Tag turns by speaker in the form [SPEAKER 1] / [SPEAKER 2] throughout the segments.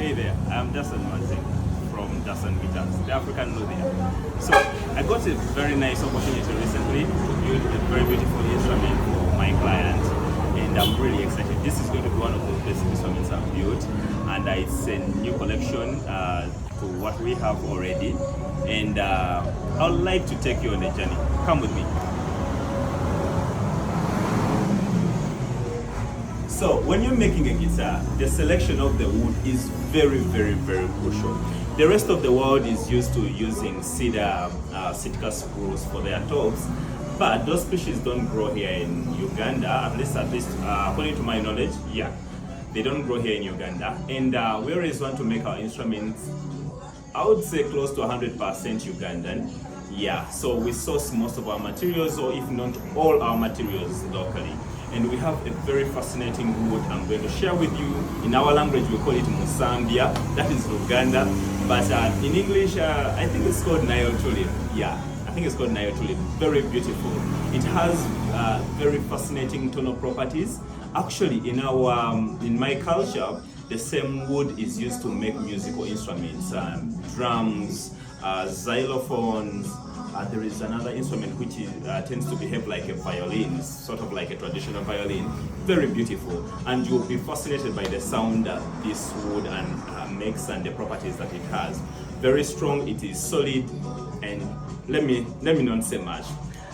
[SPEAKER 1] Hey there, I'm Dasan Mazing from Dasan Guitars, the African Luthier. So I got a very nice opportunity recently to build a very beautiful instrument for my client, and I'm really excited. This is going to be one of the best instruments I've built, and it's a new collection to what we have already, and I'd like to take you on a journey. Come with me. So when you're making a guitar, the selection of the wood is very, very, very crucial. The rest of the world is used to using cedar, Sitka spruce for their tops, but those species don't grow here in Uganda, at least according to my knowledge, yeah. They don't grow here in Uganda, and we always want to make our instruments, I would say close to 100% Ugandan. Yeah, so we source most of our materials, or if not all our materials, locally. And we have a very fascinating wood I'm going to share with you. In our language, we call it Musambia, that is Uganda. But in English, I think it's called Nile tulip. Yeah, I think it's called Nile tulip. Very beautiful. It has very fascinating tonal properties. Actually, in my culture, the same wood is used to make musical instruments, drums, xylophones. There is another instrument which tends to behave like a violin, sort of like a traditional violin. Very beautiful, and you'll be fascinated by the sound that this wood makes and the properties that it has. Very strong, it is solid, and let me not say much.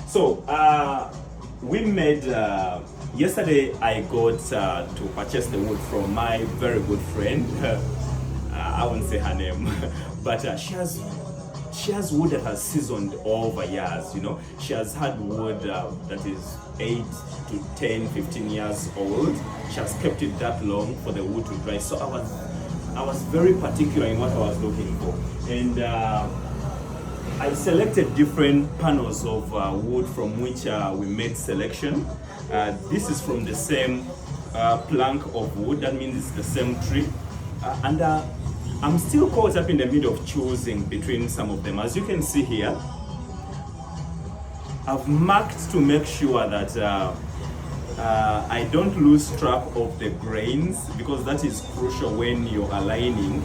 [SPEAKER 1] So we made yesterday. I got to purchase the wood from my very good friend. I won't say her name, but she has wood that has seasoned over years, you know. She has had wood that is 8 to 10, 15 years old. She has kept it that long for the wood to dry. So I was very particular in what I was looking for. And I selected different panels of wood from which we made selection. This is from the same plank of wood, that means it's the same tree. And I'm still caught up in the middle of choosing between some of them. As you can see here, I've marked to make sure that I don't lose track of the grains, because that is crucial when you're aligning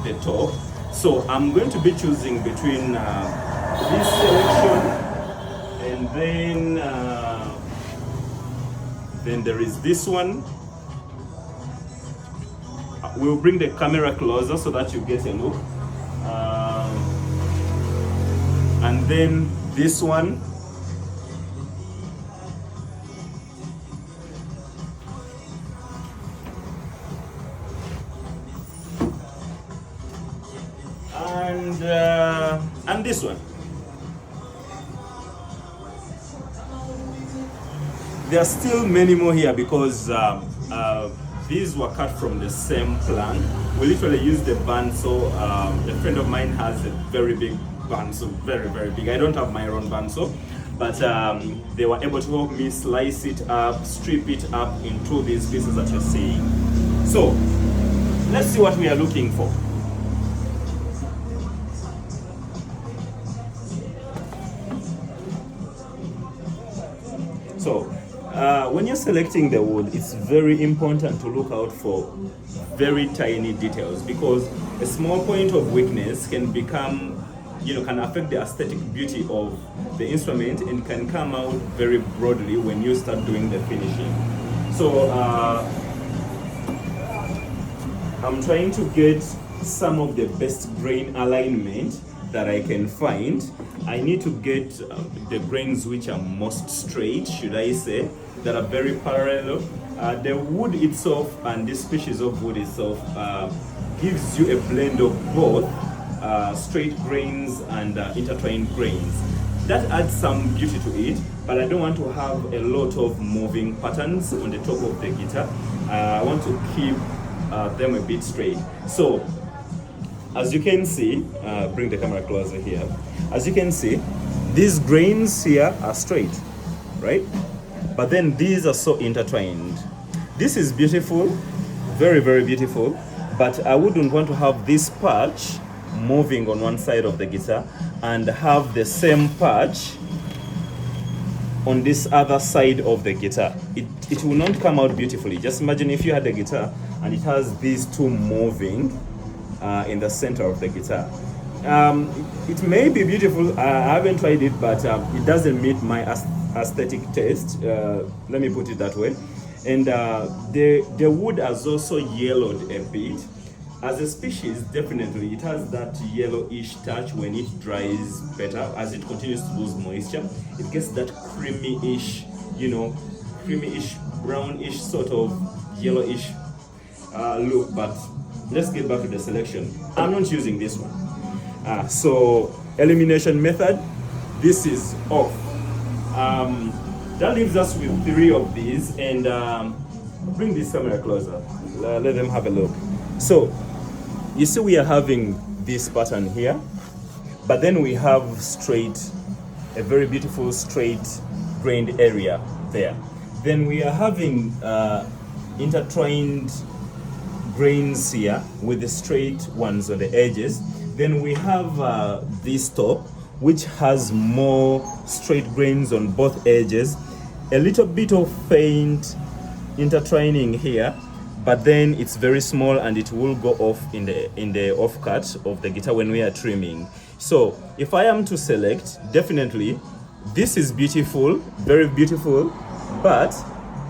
[SPEAKER 1] the top. So I'm going to be choosing between this selection, and then there is this one. We'll bring the camera closer so that you get a look. And then this one. And this one. There are still many more here because these were cut from the same plank. We literally used the bandsaw. A friend of mine has a very big bandsaw, very, very big. I don't have my own bandsaw, but they were able to help me slice it up, strip it up into these pieces that you're seeing. So, let's see what we are looking for. So, when you're selecting the wood, it's very important to look out for very tiny details, because a small point of weakness can can affect the aesthetic beauty of the instrument and can come out very broadly when you start doing the finishing. So I'm trying to get some of the best grain alignment that I can find. I need to get the grains which are most straight, should I say, that are very parallel. The wood itself and this species of wood itself gives you a blend of both straight grains and intertwined grains. That adds some beauty to it, but I don't want to have a lot of moving patterns on the top of the guitar. I want to keep them a bit straight. So, as you can see, bring the camera closer here. As you can see, these grains here are straight, right? But then these are so intertwined. This is beautiful, very, very beautiful, but I wouldn't want to have this patch moving on one side of the guitar and have the same patch on this other side of the guitar. It will not come out beautifully. Just imagine if you had a guitar and it has these two moving in the center of the guitar. It may be beautiful. I haven't tried it, but it doesn't meet my aesthetic taste. Let me put it that way. And the wood has also yellowed a bit. As a species, definitely it has that yellowish touch when it dries better. As it continues to lose moisture, it gets that creamy-ish, creamy-ish, brownish sort of yellowish look. But let's get back to the selection. I'm not using this one. So elimination method, this is off. That leaves us with 3 of these, and bring this camera closer. Let them have a look. So you see we are having this pattern here, but then we have a very beautiful straight grained area there. Then we are having intertwined grains here with the straight ones on the edges. Then we have this top, which has more straight grains on both edges, a little bit of faint intertwining here, but then it's very small and it will go off in the off cut of the guitar when we are trimming. So if I am to select, definitely this is beautiful, very beautiful, but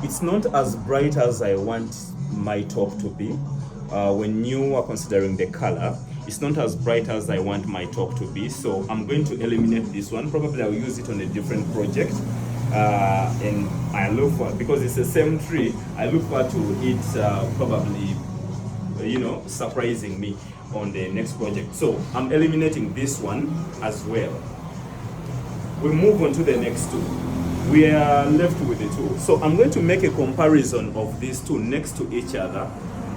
[SPEAKER 1] it's not as bright as I want my top to be. When you are considering the color, it's not as bright as I want my top to be, so I'm going to eliminate this one. Probably I'll use it on a different project, and I look for, because it's the same tree, I look forward to it probably surprising me on the next project. So I'm eliminating this one as well. We move on to the next two. We are left with the two. So I'm going to make a comparison of these two next to each other,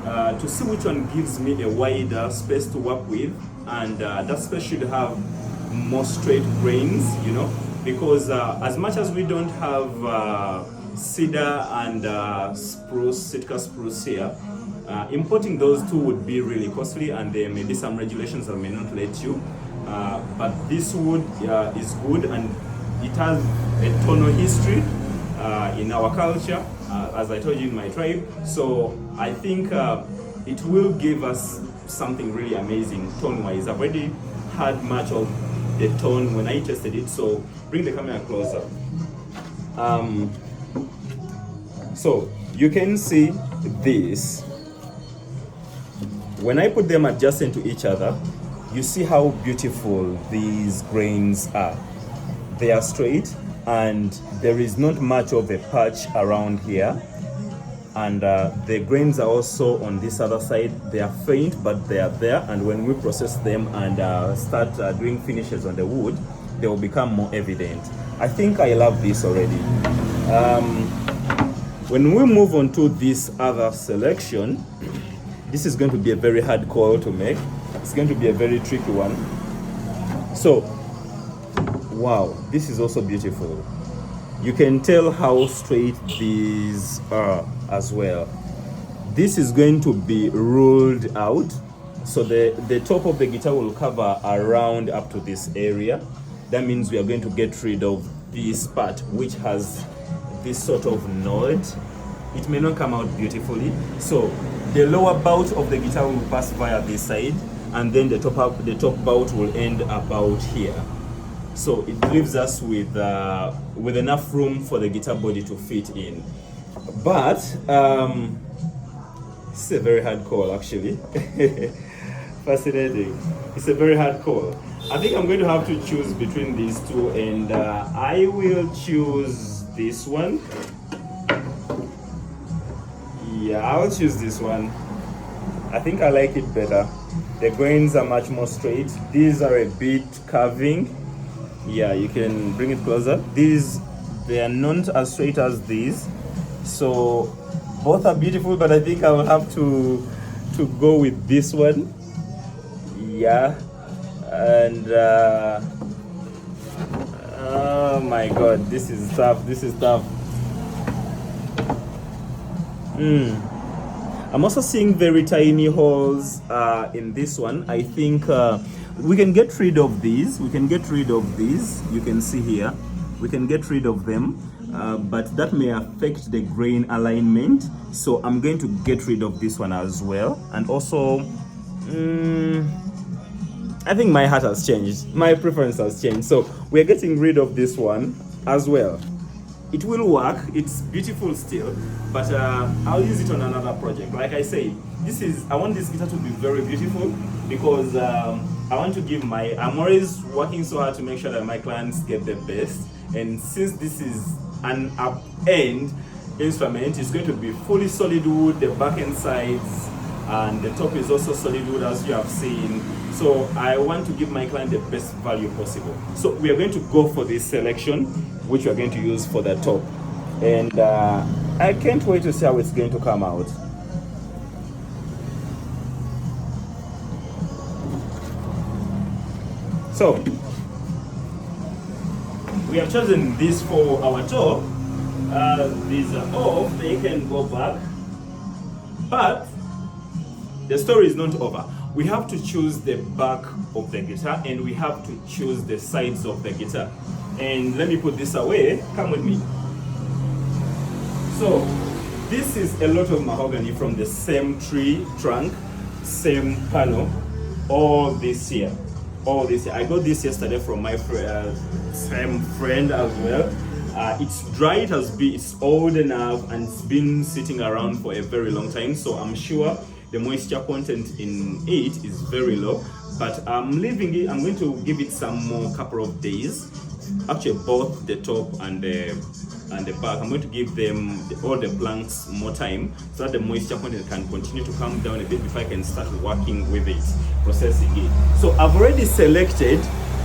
[SPEAKER 1] to see which one gives me a wider space to work with, and that space should have more straight grains, because as much as we don't have cedar and Sitka spruce here, importing those two would be really costly, and there may be some regulations that may not let you. But this wood is good, and it has a tonal history in our culture, as I told you, in my tribe. So I think it will give us something really amazing tone-wise. I've already had much of the tone when I tested it, so bring the camera closer. So you can see this. When I put them adjacent to each other, you see how beautiful these grains are. They are straight, and there is not much of a patch around here, and the grains are also on this other side. They are faint, but they are there, and when we process them and start doing finishes on the wood, they will become more evident. I think I love this already. When we move on to this other selection, this is going to be a very hard call to make. It's going to be a very tricky one. So wow, this is also beautiful. You can tell how straight these are as well. This is going to be rolled out, so the top of the guitar will cover around up to this area. That means we are going to get rid of this part which has this sort of nod. It may not come out beautifully, so the lower bout of the guitar will pass via this side, and then the top bout will end about here. So it leaves us with enough room for the guitar body to fit in. But it's a very hard call, actually. Fascinating. It's a very hard call. I think I'm going to have to choose between these two, and I will choose this one. Yeah, I'll choose this one. I think I like it better. The grains are much more straight. These are a bit curving. Yeah, you can bring it closer. They are not as straight as these, so both are beautiful, but I think I will have to go with this one. Yeah, and oh my god, this is tough. I'm also seeing very tiny holes in this one. I think we can get rid of these. You can see here. We can get rid of them, but that may affect the grain alignment. So I'm going to get rid of this one as well. And also, I think my heart has changed. My preference has changed. So we're getting rid of this one as well. It will work. It's beautiful still, but I'll use it on another project. Like I say, I want this guitar to be very beautiful because I want to give I'm always working so hard to make sure that my clients get the best. And since this is an up-end instrument, it's going to be fully solid wood, the back and sides, and the top is also solid wood as you have seen. So I want to give my client the best value possible. So we are going to go for this selection, which we are going to use for the top. And I can't wait to see how it's going to come out. So we have chosen this for our top. These are off, they can go back. But the story is not over. We have to choose the back of the guitar and we have to choose the sides of the guitar. And let me put this away, come with me. So this is a lot of mahogany from the same tree trunk, same panel, all this here. I got this yesterday from my same friend as well. It's dry, it's old enough, and it's been sitting around for a very long time, so I'm sure the moisture content in it is very low. But I'm leaving it. I'm going to give it some more couple of days. Actually, both the top and the back, I'm going to give them all the planks more time so that the moisture content can continue to come down a bit before I can start working with it, processing it. So I've already selected,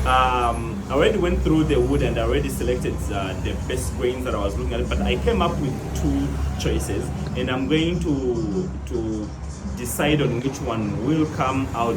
[SPEAKER 1] I already went through the wood and I already selected the best grains that I was looking at, but I came up with two choices and I'm going to decide on which one will come out